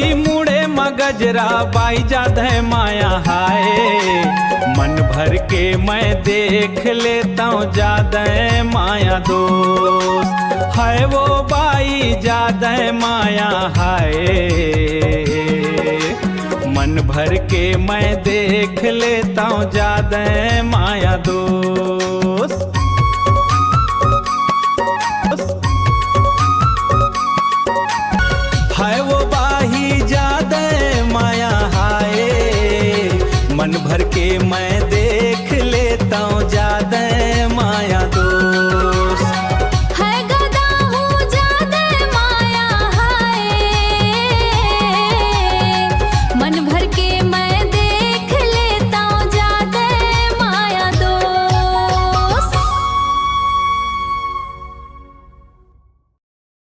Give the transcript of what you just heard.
बाई मुड़े मगजरा बाई जादे माया हाय। मन भर के मैं देख लेता हूँ जादे माया दोस्त है वो बाई जादे माया हाय। मन भर के मैं देख लेता हूँ जादे माया दोस्त। है वो बाही जादे माया हाय। मन भर के मैं